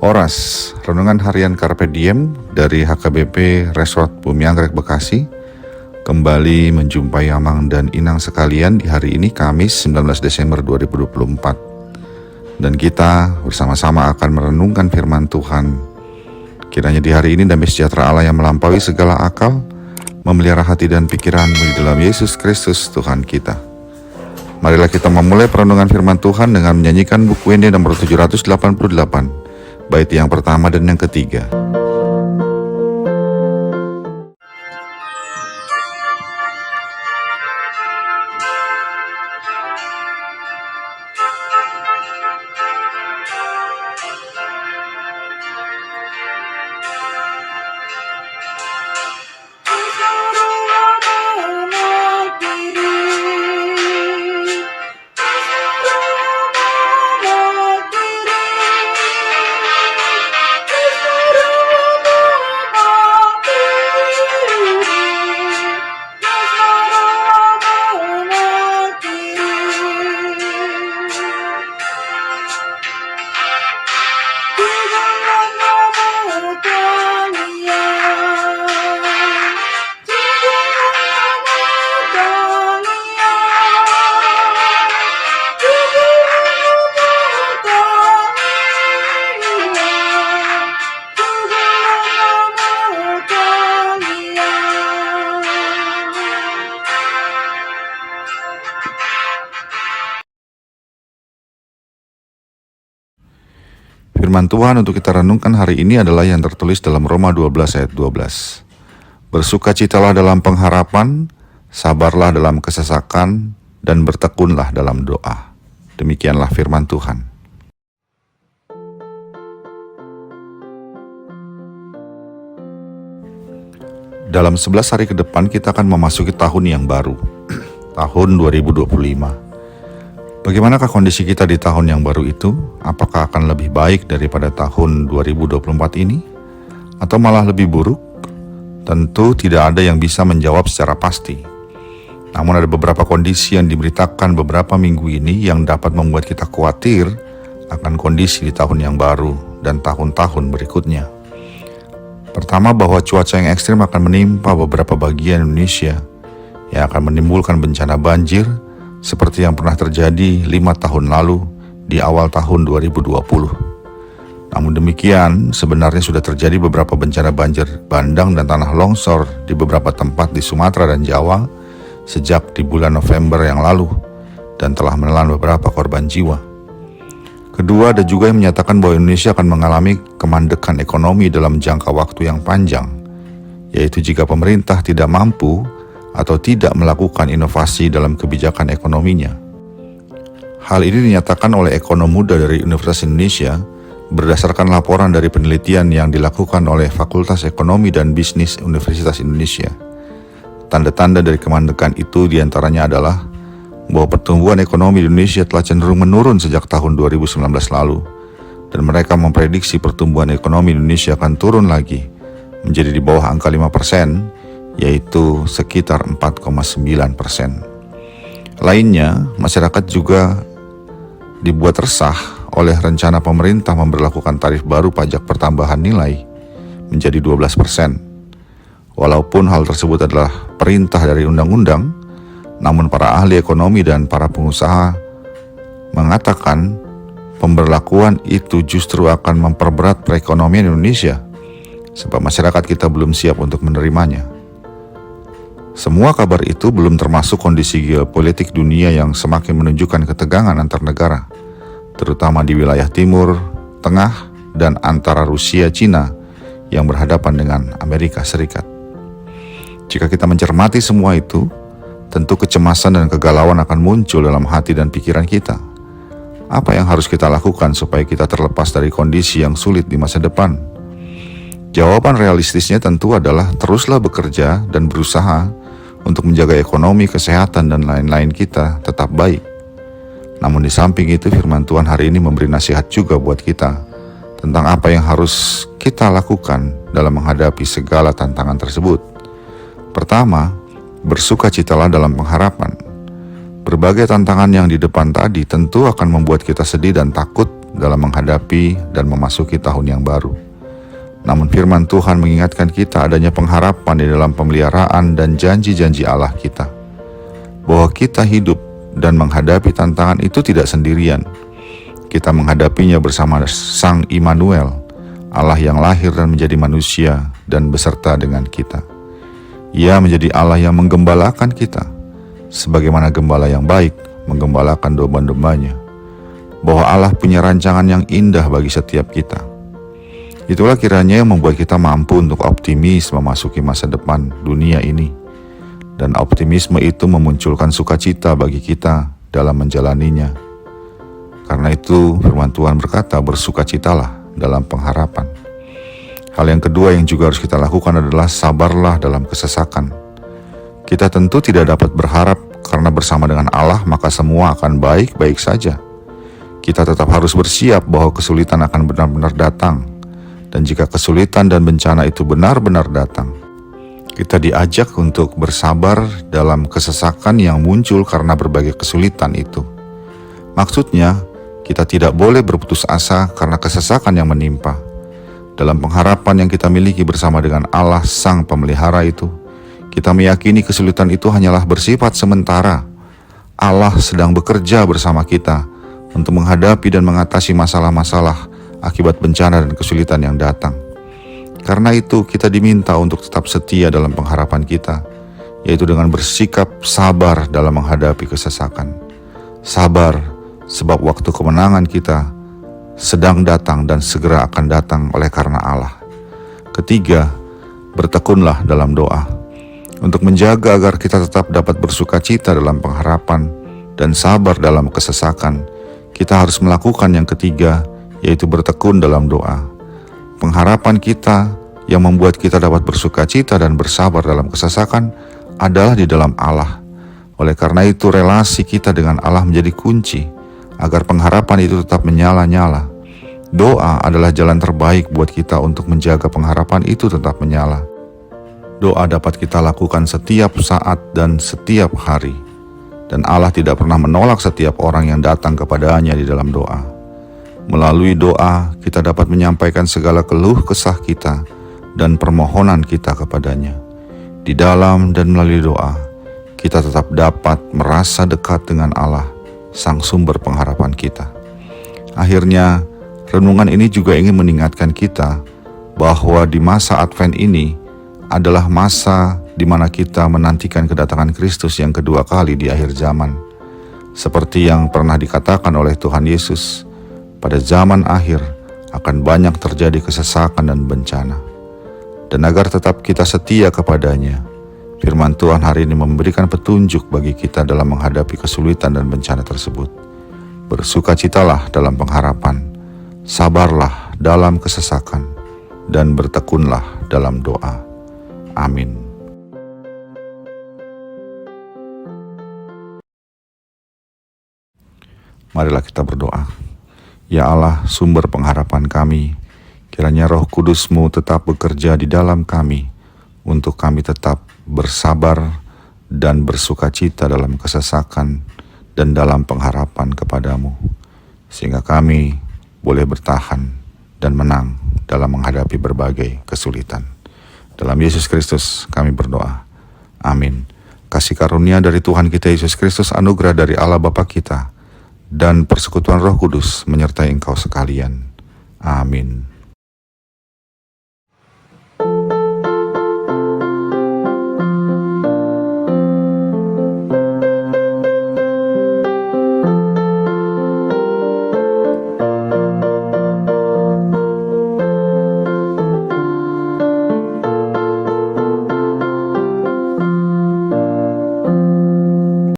Oras, Renungan Harian Carpe Diem dari HKBP Resort Bumi Anggrek Bekasi, kembali menjumpai Amang dan Inang sekalian di hari ini Kamis 19 Desember 2024. Dan kita bersama-sama akan merenungkan firman Tuhan. Kiranya di hari ini damai sejahtera Allah yang melampaui segala akal, memelihara hati dan pikiranmu di dalam Yesus Kristus Tuhan kita. Marilah kita memulai perenungan firman Tuhan dengan menyanyikan buku ini nomor 788. Bait yang pertama dan yang ketiga. Firman Tuhan untuk kita renungkan hari ini adalah yang tertulis dalam Roma 12 ayat 12. Bersukacitalah dalam pengharapan, sabarlah dalam kesesakan, dan bertekunlah dalam doa. Demikianlah firman Tuhan. Dalam 11 hari ke depan kita akan memasuki tahun yang baru, tahun 2025. Bagaimanakah kondisi kita di tahun yang baru itu? Apakah akan lebih baik daripada tahun 2024 ini? Atau malah lebih buruk? Tentu tidak ada yang bisa menjawab secara pasti. Namun ada beberapa kondisi yang diberitakan beberapa minggu ini yang dapat membuat kita khawatir akan kondisi di tahun yang baru dan tahun-tahun berikutnya. Pertama, bahwa cuaca yang ekstrim akan menimpa beberapa bagian Indonesia yang akan menimbulkan bencana banjir seperti yang pernah terjadi 5 tahun lalu di awal tahun 2020. Namun demikian, sebenarnya sudah terjadi beberapa bencana banjir bandang dan tanah longsor di beberapa tempat di Sumatera dan Jawa sejak di bulan November yang lalu dan telah menelan beberapa korban jiwa. Kedua, ada juga yang menyatakan bahwa Indonesia akan mengalami kemandekan ekonomi dalam jangka waktu yang panjang, yaitu jika pemerintah tidak mampu atau tidak melakukan inovasi dalam kebijakan ekonominya. Hal ini dinyatakan oleh ekonom muda dari Universitas Indonesia berdasarkan laporan dari penelitian yang dilakukan oleh Fakultas Ekonomi dan Bisnis Universitas Indonesia. Tanda-tanda dari kemandekan itu diantaranya adalah bahwa pertumbuhan ekonomi di Indonesia telah cenderung menurun sejak tahun 2019 lalu, dan mereka memprediksi pertumbuhan ekonomi Indonesia akan turun lagi menjadi di bawah angka 5%, yaitu sekitar 4,9%. Lainnya, masyarakat juga dibuat resah oleh rencana pemerintah memberlakukan tarif baru pajak pertambahan nilai menjadi 12%. Walaupun hal tersebut adalah perintah dari undang-undang, namun para ahli ekonomi dan para pengusaha mengatakan pemberlakuan itu justru akan memperberat perekonomian Indonesia, sebab masyarakat kita belum siap untuk menerimanya. Semua kabar itu belum termasuk kondisi geopolitik dunia yang semakin menunjukkan ketegangan antar negara, terutama di wilayah timur, tengah, dan antara Rusia, Cina yang berhadapan dengan Amerika Serikat. Jika kita mencermati semua itu, tentu kecemasan dan kegalauan akan muncul dalam hati dan pikiran kita. Apa yang harus kita lakukan supaya kita terlepas dari kondisi yang sulit di masa depan? Jawaban realistisnya tentu adalah teruslah bekerja dan berusaha untuk menjaga ekonomi, kesehatan, dan lain-lain kita tetap baik. Namun di samping itu, firman Tuhan hari ini memberi nasihat juga buat kita tentang apa yang harus kita lakukan dalam menghadapi segala tantangan tersebut. Pertama, bersukacitalah dalam pengharapan. Berbagai tantangan yang di depan tadi tentu akan membuat kita sedih dan takut dalam menghadapi dan memasuki tahun yang baru. Namun firman Tuhan mengingatkan kita adanya pengharapan di dalam pemeliharaan dan janji-janji Allah kita. Bahwa kita hidup dan menghadapi tantangan itu tidak sendirian. Kita menghadapinya bersama Sang Immanuel, Allah yang lahir dan menjadi manusia dan beserta dengan kita. Ia menjadi Allah yang menggembalakan kita, sebagaimana gembala yang baik menggembalakan domba-dombanya. Bahwa Allah punya rancangan yang indah bagi setiap kita. Itulah kiranya yang membuat kita mampu untuk optimis memasuki masa depan dunia ini. Dan optimisme itu memunculkan sukacita bagi kita dalam menjalaninya. Karena itu firman Tuhan berkata, bersukacitalah dalam pengharapan. Hal yang kedua yang juga harus kita lakukan adalah sabarlah dalam kesesakan. Kita tentu tidak dapat berharap karena bersama dengan Allah maka semua akan baik-baik saja. Kita tetap harus bersiap bahwa kesulitan akan benar-benar datang. Dan jika kesulitan dan bencana itu benar-benar datang, kita diajak untuk bersabar dalam kesesakan yang muncul karena berbagai kesulitan itu. Maksudnya, kita tidak boleh berputus asa karena kesesakan yang menimpa. Dalam pengharapan yang kita miliki bersama dengan Allah Sang Pemelihara itu, kita meyakini kesulitan itu hanyalah bersifat sementara. Allah sedang bekerja bersama kita untuk menghadapi dan mengatasi masalah-masalah akibat bencana dan kesulitan yang datang. Karena itu kita diminta untuk tetap setia dalam pengharapan kita, yaitu dengan bersikap sabar dalam menghadapi kesesakan. Sabar sebab waktu kemenangan kita sedang datang dan segera akan datang oleh karena Allah. Ketiga, bertekunlah dalam doa. Untuk menjaga agar kita tetap dapat bersukacita dalam pengharapan dan sabar dalam kesesakan, kita harus melakukan yang ketiga, yaitu bertekun dalam doa. Pengharapan kita yang membuat kita dapat bersukacita dan bersabar dalam kesesakan adalah di dalam Allah. Oleh karena itu relasi kita dengan Allah menjadi kunci agar pengharapan itu tetap menyala-nyala. Doa adalah jalan terbaik buat kita untuk menjaga pengharapan itu tetap menyala. Doa dapat kita lakukan setiap saat dan setiap hari. Dan Allah tidak pernah menolak setiap orang yang datang kepadanya di dalam doa. Melalui doa, kita dapat menyampaikan segala keluh kesah kita dan permohonan kita kepadanya. Di dalam dan melalui doa, kita tetap dapat merasa dekat dengan Allah, Sang Sumber pengharapan kita. Akhirnya, renungan ini juga ingin mengingatkan kita bahwa di masa Advent ini adalah masa di mana kita menantikan kedatangan Kristus yang kedua kali di akhir zaman. Seperti yang pernah dikatakan oleh Tuhan Yesus, pada zaman akhir akan banyak terjadi kesesakan dan bencana. Dan agar tetap kita setia kepadanya, firman Tuhan hari ini memberikan petunjuk bagi kita dalam menghadapi kesulitan dan bencana tersebut. Bersukacitalah dalam pengharapan, sabarlah dalam kesesakan, dan bertekunlah dalam doa. Amin. Marilah kita berdoa. Ya Allah, sumber pengharapan kami, kiranya Roh Kudus-Mu tetap bekerja di dalam kami, untuk kami tetap bersabar dan bersukacita dalam kesesakan dan dalam pengharapan kepadamu, sehingga kami boleh bertahan dan menang dalam menghadapi berbagai kesulitan. Dalam Yesus Kristus kami berdoa. Amin. Kasih karunia dari Tuhan kita Yesus Kristus, anugerah dari Allah Bapa kita, dan persekutuan Roh Kudus menyertai engkau sekalian. Amin.